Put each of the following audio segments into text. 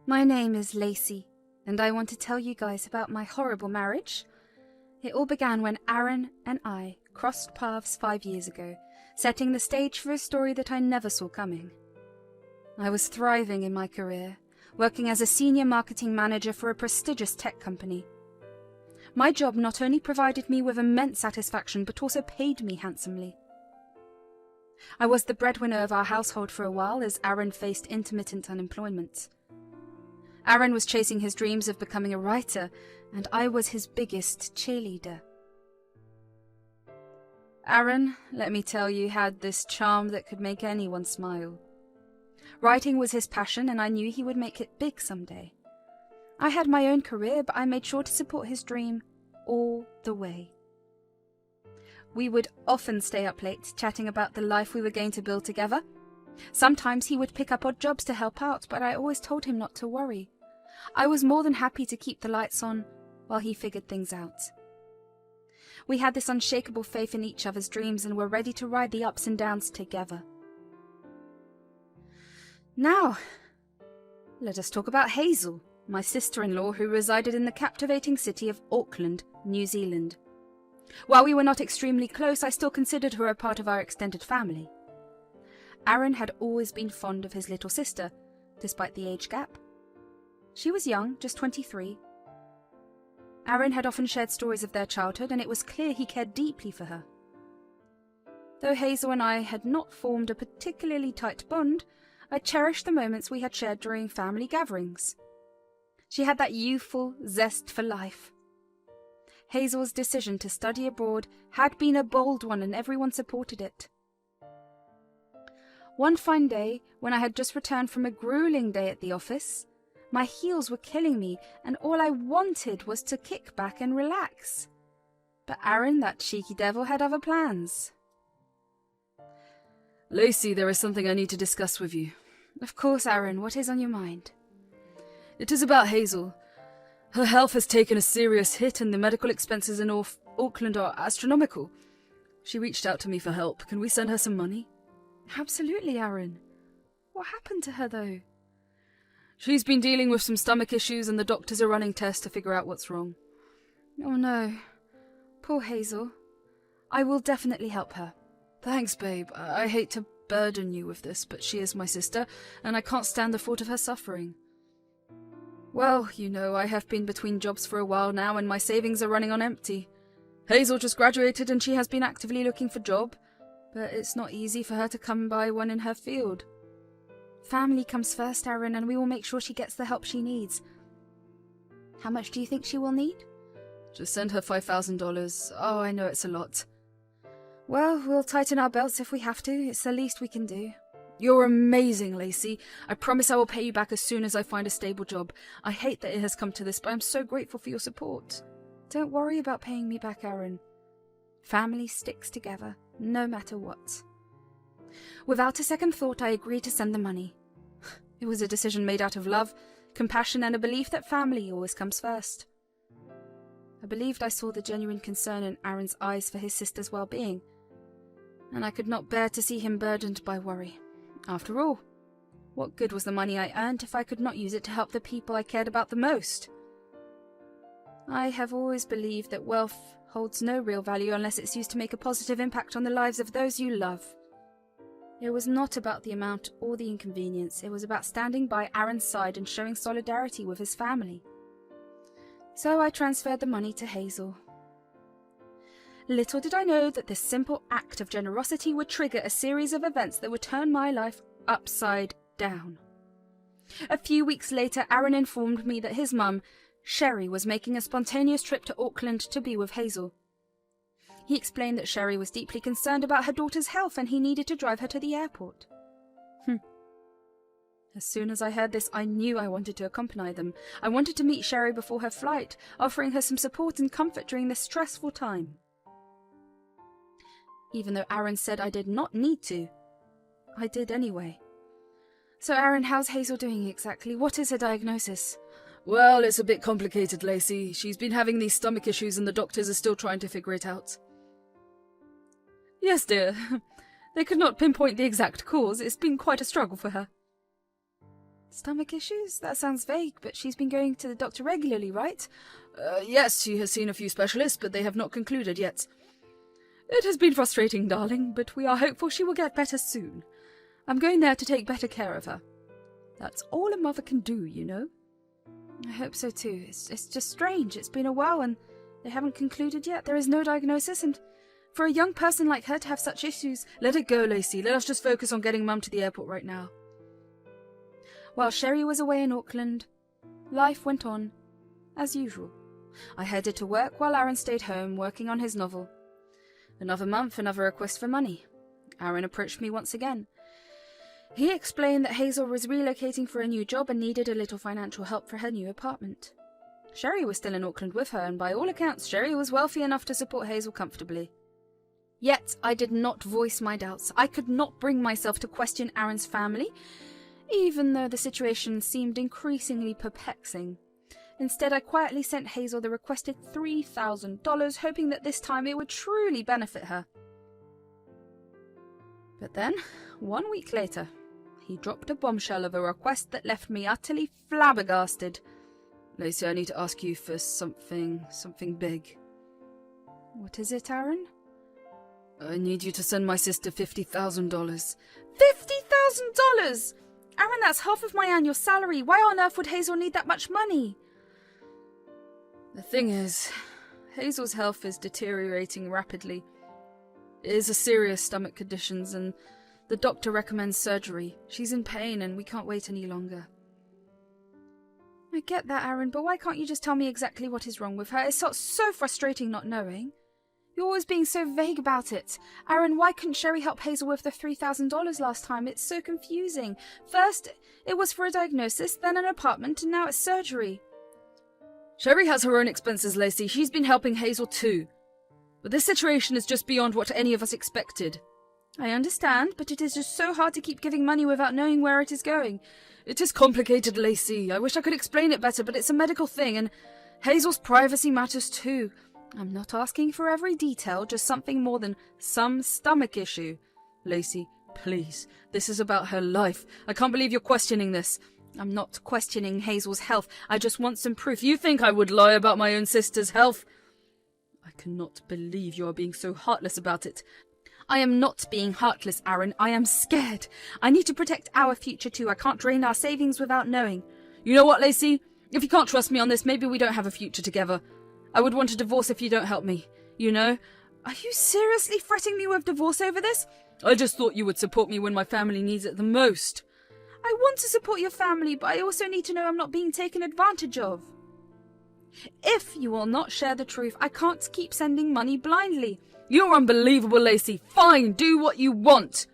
My name is Lacey, and I want to tell you guys about my horrible marriage. It all began when Aaron and I crossed paths 5 years ago, setting the stage for a story that I never saw coming. I was thriving in my career, working as a senior marketing manager for a prestigious tech company. My job not only provided me with immense satisfaction, but also paid me handsomely. I was the breadwinner of our household for a while as Aaron faced intermittent unemployment. Aaron was chasing his dreams of becoming a writer, and I was his biggest cheerleader. Aaron, let me tell you, had this charm that could make anyone smile. Writing was his passion, and I knew he would make it big someday. I had my own career, but I made sure to support his dream all the way. We would often stay up late, chatting about the life we were going to build together. Sometimes he would pick up odd jobs to help out, but I always told him not to worry. I was more than happy to keep the lights on while he figured things out. We had this unshakable faith in each other's dreams and were ready to ride the ups and downs together. Now, let us talk about Hazel, my sister-in-law who resided in the captivating city of Auckland, New Zealand. While we were not extremely close, I still considered her a part of our extended family. Aaron had always been fond of his little sister, despite the age gap. She was young, just 23. Aaron had often shared stories of their childhood, and it was clear he cared deeply for her. Though Hazel and I had not formed a particularly tight bond, I cherished the moments we had shared during family gatherings. She had that youthful zest for life. Hazel's decision to study abroad had been a bold one, and everyone supported it. One fine day, when I had just returned from a grueling day at the office, my heels were killing me, and all I wanted was to kick back and relax. But Aaron, that cheeky devil, had other plans. Lacey, there is something I need to discuss with you. Of course, Aaron, what is on your mind? It is about Hazel. Her health has taken a serious hit, and the medical expenses in Auckland are astronomical. She reached out to me for help. Can we send her some money? Absolutely, Aaron. What happened to her, though? She's been dealing with some stomach issues, and the doctors are running tests to figure out what's wrong. Oh no. Poor Hazel. I will definitely help her. Thanks, babe. I hate to burden you with this, but she is my sister, and I can't stand the thought of her suffering. Well, you know, I have been between jobs for a while now, and my savings are running on empty. Hazel just graduated, and she has been actively looking for a job, but it's not easy for her to come by one in her field. Family comes first, Aaron, and we will make sure she gets the help she needs. How much do you think she will need? Just send her $5,000. Oh, I know it's a lot. Well, we'll tighten our belts if we have to. It's the least we can do. You're amazing, Lacey. I promise I will pay you back as soon as I find a stable job. I hate that it has come to this, but I'm so grateful for your support. Don't worry about paying me back, Aaron. Family sticks together, no matter what. Without a second thought, I agreed to send the money. It was a decision made out of love, compassion, and a belief that family always comes first. I believed I saw the genuine concern in Aaron's eyes for his sister's well-being, and I could not bear to see him burdened by worry. After all, what good was the money I earned if I could not use it to help the people I cared about the most? I have always believed that wealth holds no real value unless it's used to make a positive impact on the lives of those you love. It was not about the amount or the inconvenience. It was about standing by Aaron's side and showing solidarity with his family. So I transferred the money to Hazel. Little did I know that this simple act of generosity would trigger a series of events that would turn my life upside down. A few weeks later, Aaron informed me that his mum, Sherry, was making a spontaneous trip to Auckland to be with Hazel. He explained that Sherry was deeply concerned about her daughter's health and he needed to drive her to the airport. As soon as I heard this, I knew I wanted to accompany them. I wanted to meet Sherry before her flight, offering her some support and comfort during this stressful time. Even though Aaron said I did not need to, I did anyway. So Aaron, how's Hazel doing exactly? What is her diagnosis? Well, it's a bit complicated, Lacey. She's been having these stomach issues and the doctors are still trying to figure it out. Yes, dear. They could not pinpoint the exact cause. It's been quite a struggle for her. Stomach issues? That sounds vague, but she's been going to the doctor regularly, right? Yes, she has seen a few specialists, but they have not concluded yet. It has been frustrating, darling, but we are hopeful she will get better soon. I'm going there to take better care of her. That's all a mother can do, you know. I hope so too. It's just strange. It's been a while and they haven't concluded yet. There is no diagnosis, and for a young person like her to have such issues... Let it go, Lacey. Let us just focus on getting Mum to the airport right now. While Sherry was away in Auckland, life went on as usual. I headed to work while Aaron stayed home working on his novel. Another month, another request for money. Aaron approached me once again. He explained that Hazel was relocating for a new job and needed a little financial help for her new apartment. Sherry was still in Auckland with her, and by all accounts, Sherry was wealthy enough to support Hazel comfortably. Yet I did not voice my doubts. I could not bring myself to question Aaron's family, even though the situation seemed increasingly perplexing. Instead, I quietly sent Hazel the requested $3,000, hoping that this time it would truly benefit her. But then, 1 week later, he dropped a bombshell of a request that left me utterly flabbergasted. Lacey, I need to ask you for something big. What is it, Aaron? I need you to send my sister $50,000. $50,000! Aaron, that's half of my annual salary. Why on earth would Hazel need that much money? The thing is, Hazel's health is deteriorating rapidly. It is a serious stomach condition, and the doctor recommends surgery. She's in pain and we can't wait any longer. I get that, Aaron, but why can't you just tell me exactly what is wrong with her? It's so frustrating not knowing. You're always being so vague about it. Aaron, why couldn't Sherry help Hazel with the $3,000 last time? It's so confusing. First, it was for a diagnosis, then an apartment, and now it's surgery. Sherry has her own expenses, Lacey. She's been helping Hazel too. But this situation is just beyond what any of us expected. I understand, but it is just so hard to keep giving money without knowing where it is going. It is complicated, Lacey. I wish I could explain it better, but it's a medical thing, and Hazel's privacy matters too. I'm not asking for every detail, just something more than some stomach issue. Lacey, please. This is about her life. I can't believe you're questioning this. I'm not questioning Hazel's health. I just want some proof. You think I would lie about my own sister's health? I cannot believe you are being so heartless about it. I am not being heartless, Aaron. I am scared. I need to protect our future too. I can't drain our savings without knowing. You know what, Lacey? If you can't trust me on this, maybe we don't have a future together. I would want a divorce if you don't help me. You know? Are you seriously threatening me with divorce over this? I just thought you would support me when my family needs it the most. I want to support your family, but I also need to know I'm not being taken advantage of. If you will not share the truth, I can't keep sending money blindly. You're unbelievable, Lacey. Fine, do what you want.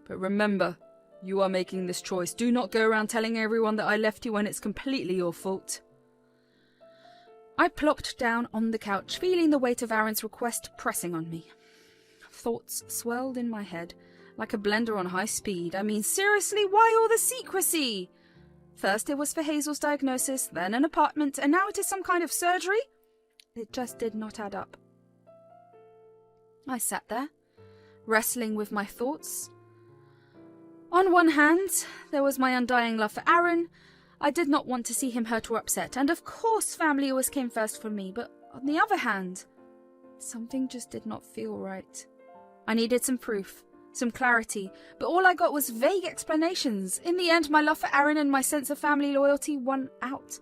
But remember, you are making this choice. Do not go around telling everyone that I left you when it's completely your fault. I plopped down on the couch, feeling the weight of Aaron's request pressing on me. Thoughts swirled in my head, like a blender on high speed. I mean, seriously, why all the secrecy? First it was for Hazel's diagnosis, then an apartment, and now it is some kind of surgery? It just did not add up. I sat there, wrestling with my thoughts. On one hand, there was my undying love for Aaron. I did not want to see him hurt or upset, and of course family always came first for me, but on the other hand, something just did not feel right. I needed some proof, some clarity, but all I got was vague explanations. In the end, my love for Aaron and my sense of family loyalty won out.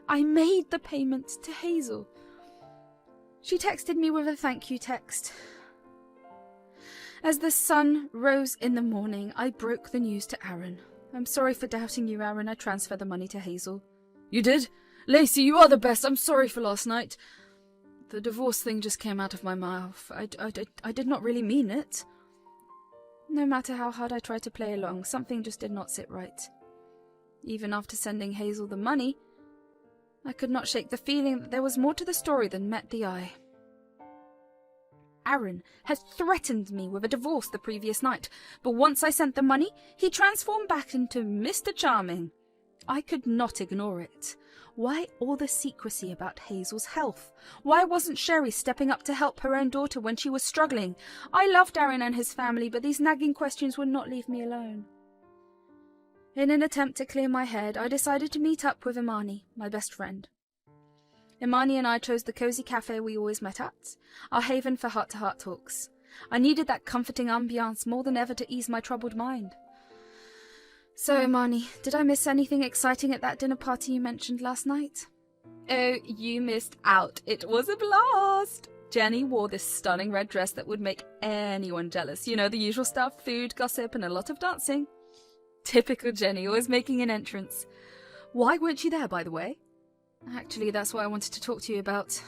I made the payment to Hazel. She texted me with a thank you text. As the sun rose in the morning, I broke the news to Aaron. I'm sorry for doubting you, Aaron. I transferred the money to Hazel. You did? Lacey, you are the best. I'm sorry for last night. The divorce thing just came out of my mouth. I did not really mean it. No matter how hard I tried to play along, something just did not sit right. Even after sending Hazel the money, I could not shake the feeling that there was more to the story than met the eye. Aaron had threatened me with a divorce the previous night, but once I sent the money, he transformed back into Mr. Charming. I could not ignore it. Why all the secrecy about Hazel's health? Why wasn't Sherry stepping up to help her own daughter when she was struggling? I loved Aaron and his family, but these nagging questions would not leave me alone. In an attempt to clear my head, I decided to meet up with Imani, my best friend. Imani and I chose the cozy cafe we always met at, our haven for heart-to-heart talks. I needed that comforting ambiance more than ever to ease my troubled mind. So, Imani, did I miss anything exciting at that dinner party you mentioned last night? Oh, you missed out. It was a blast. Jenny wore this stunning red dress that would make anyone jealous. You know, the usual stuff, food, gossip, and a lot of dancing. Typical Jenny, always making an entrance. Why weren't you there, by the way? Actually, that's what I wanted to talk to you about.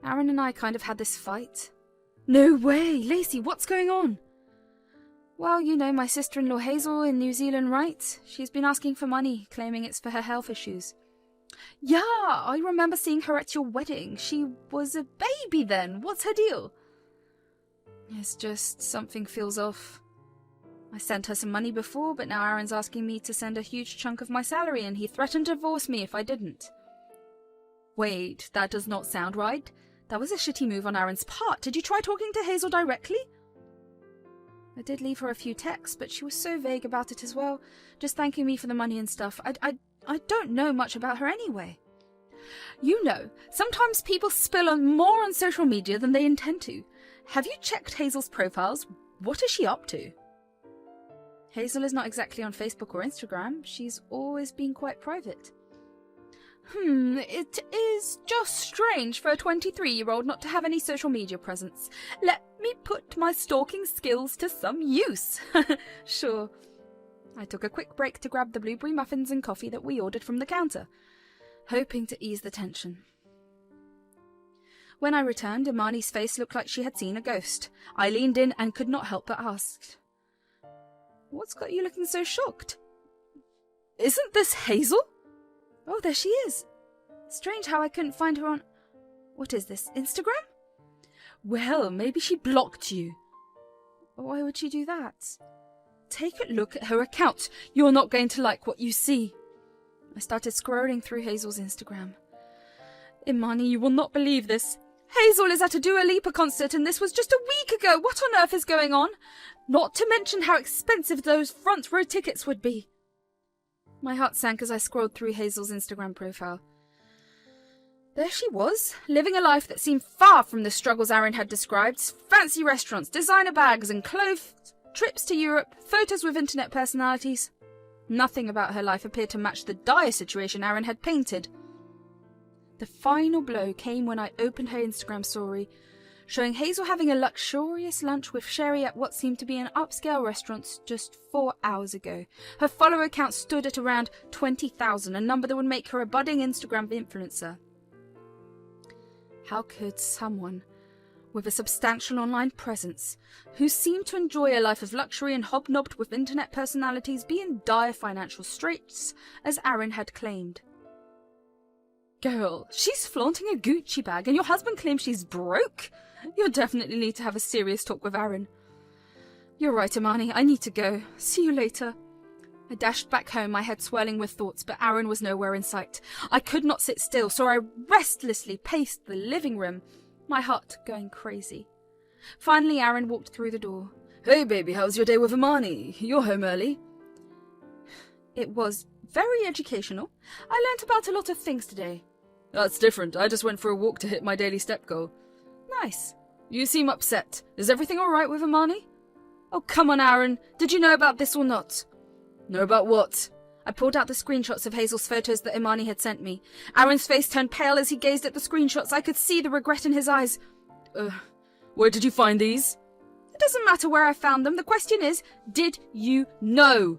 Aaron and I kind of had this fight. No way! Lacey, what's going on? Well, you know my sister-in-law Hazel in New Zealand, right? She's been asking for money, claiming it's for her health issues. Yeah, I remember seeing her at your wedding. She was a baby then. What's her deal? It's just something feels off. I sent her some money before, but now Aaron's asking me to send a huge chunk of my salary, and he threatened to divorce me if I didn't. Wait, that does not sound right. That was a shitty move on Aaron's part. Did you try talking to Hazel directly? I did leave her a few texts, but she was so vague about it as well, just thanking me for the money and stuff. I don't know much about her anyway. You know, sometimes people spill on more on social media than they intend to. Have you checked Hazel's profiles? What is she up to? Hazel is not exactly on Facebook or Instagram. She's always been quite private. It is just strange for a 23-year-old not to have any social media presence. Let me put my stalking skills to some use. Sure. I took a quick break to grab the blueberry muffins and coffee that we ordered from the counter, hoping to ease the tension. When I returned, Imani's face looked like she had seen a ghost. I leaned in and could not help but ask, "What's got you looking so shocked?" Isn't this Hazel? Oh, there she is. Strange how I couldn't find her on... What is this, Instagram? Well, maybe she blocked you. Why would she do that? Take a look at her account. You're not going to like what you see. I started scrolling through Hazel's Instagram. Imani, you will not believe this. Hazel is at a Dua Lipa concert and this was just a week ago. What on earth is going on? Not to mention how expensive those front row tickets would be. My heart sank as I scrolled through Hazel's Instagram profile. There she was, living a life that seemed far from the struggles Aaron had described. Fancy restaurants, designer bags and clothes, trips to Europe, photos with internet personalities. Nothing about her life appeared to match the dire situation Aaron had painted. The final blow came when I opened her Instagram story, showing Hazel having a luxurious lunch with Sherry at what seemed to be an upscale restaurant just 4 hours ago. Her follower count stood at around 20,000, a number that would make her a budding Instagram influencer. How could someone with a substantial online presence, who seemed to enjoy a life of luxury and hobnobbed with internet personalities, be in dire financial straits, as Aaron had claimed? Girl, she's flaunting a Gucci bag and your husband claims she's broke? You'll definitely need to have a serious talk with Aaron. You're right, Imani. I need to go. See you later. I dashed back home, my head swirling with thoughts, but Aaron was nowhere in sight. I could not sit still, so I restlessly paced the living room, my heart going crazy. Finally, Aaron walked through the door. Hey, baby, how's your day with Imani? You're home early. It was very educational. I learnt about a lot of things today. That's different. I just went for a walk to hit my daily step goal. Nice. You seem upset. Is everything all right with Imani? Oh, come on, Aaron. Did you know about this or not? Know about what? I pulled out the screenshots of Hazel's photos that Imani had sent me. Aaron's face turned pale as he gazed at the screenshots. I could see the regret in his eyes. Where did you find these? It doesn't matter where I found them. The question is, did you know?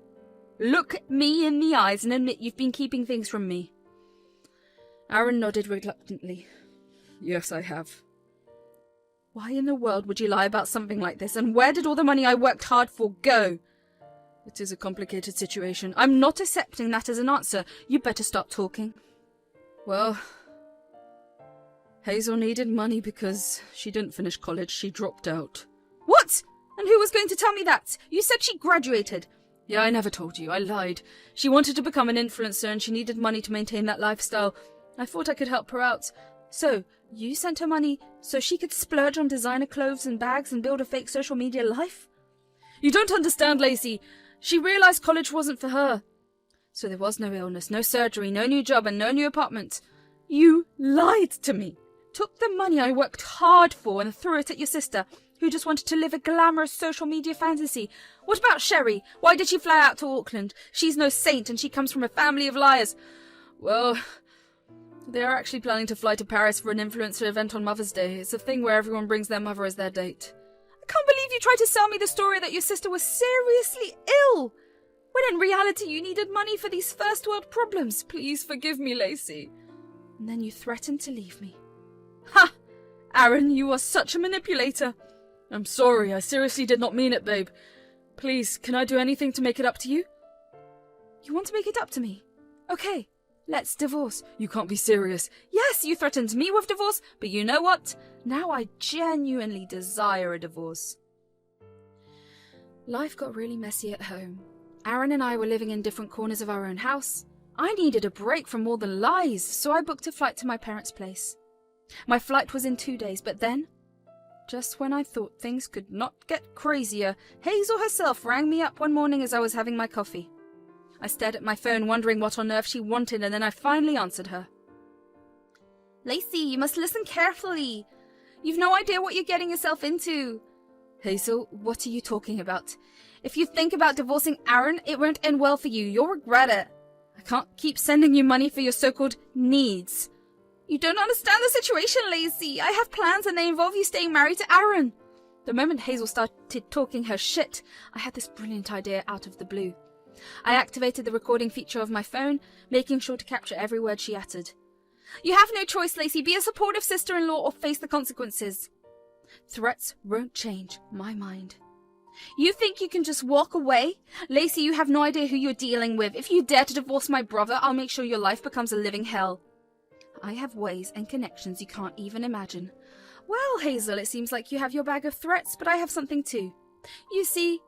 Look me in the eyes and admit you've been keeping things from me. Aaron nodded reluctantly. Yes, I have. Why in the world would you lie about something like this? And where did all the money I worked hard for go? It is a complicated situation. I'm not accepting that as an answer. You better start talking. Well, Hazel needed money because she didn't finish college. She dropped out. What? And who was going to tell me that? You said she graduated. Yeah, I never told you. I lied. She wanted to become an influencer and she needed money to maintain that lifestyle. I thought I could help her out. So, you sent her money so she could splurge on designer clothes and bags and build a fake social media life? You don't understand, Lacey. She realized college wasn't for her. So there was no illness, no surgery, no new job, and no new apartment. You lied to me. Took the money I worked hard for and threw it at your sister, who just wanted to live a glamorous social media fantasy. What about Sherry? Why did she fly out to Auckland? She's no saint and she comes from a family of liars. Well, they are actually planning to fly to Paris for an influencer event on Mother's Day. It's a thing where everyone brings their mother as their date. I can't believe you tried to sell me the story that your sister was seriously ill, when in reality you needed money for these first world problems. Please forgive me, Lacey. And then you threatened to leave me. Ha! Aaron, you are such a manipulator. I'm sorry, I seriously did not mean it, babe. Please, can I do anything to make it up to you? You want to make it up to me? Okay, let's divorce. You can't be serious. Yes, you threatened me with divorce, but you know what? Now I genuinely desire a divorce. Life got really messy at home. Aaron and I were living in different corners of our own house. I needed a break from all the lies, so I booked a flight to my parents' place. My flight was in 2 days, but then, just when I thought things could not get crazier, Hazel herself rang me up one morning as I was having my coffee. I stared at my phone, wondering what on earth she wanted, and then I finally answered her. Lacey, you must listen carefully. You've no idea what you're getting yourself into. Hazel, what are you talking about? If you think about divorcing Aaron, it won't end well for you. You'll regret it. I can't keep sending you money for your so-called needs. You don't understand the situation, Lacey. I have plans and they involve you staying married to Aaron. The moment Hazel started talking her shit, I had this brilliant idea out of the blue. I activated the recording feature of my phone, making sure to capture every word she uttered. You have no choice, Lacey. Be a supportive sister-in-law or face the consequences. Threats won't change my mind. You think you can just walk away? Lacey, you have no idea who you're dealing with. If you dare to divorce my brother, I'll make sure your life becomes a living hell. I have ways and connections you can't even imagine. Well, Hazel, it seems like you have your bag of threats, but I have something too. You see,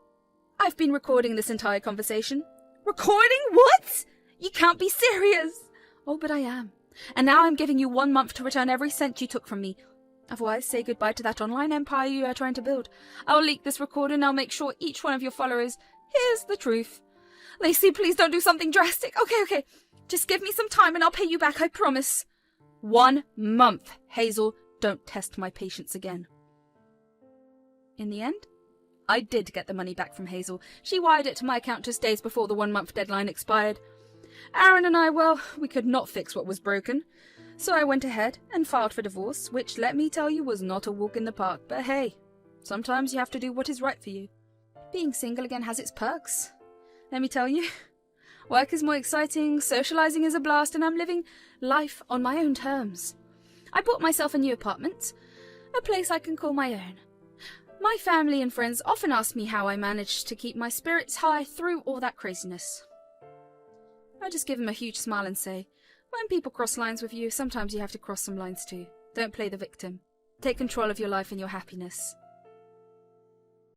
I've been recording this entire conversation. Recording? What? You can't be serious. Oh, but I am. And now I'm giving you 1 month to return every cent you took from me. Otherwise, say goodbye to that online empire you are trying to build. I'll leak this recording and I'll make sure each one of your followers hears the truth. Lacey, please don't do something drastic. Okay. Just give me some time and I'll pay you back, I promise. 1 month. Hazel, don't test my patience again. In the end, I did get the money back from Hazel. She wired it to my account just days before the 1 month deadline expired. Aaron and I, well, we could not fix what was broken. So I went ahead and filed for divorce, which, let me tell you, was not a walk in the park. But hey, sometimes you have to do what is right for you. Being single again has its perks. Let me tell you, work is more exciting, socializing is a blast, and I'm living life on my own terms. I bought myself a new apartment, a place I can call my own. My family and friends often ask me how I managed to keep my spirits high through all that craziness. I just give them a huge smile and say, when people cross lines with you, sometimes you have to cross some lines too. Don't play the victim. Take control of your life and your happiness.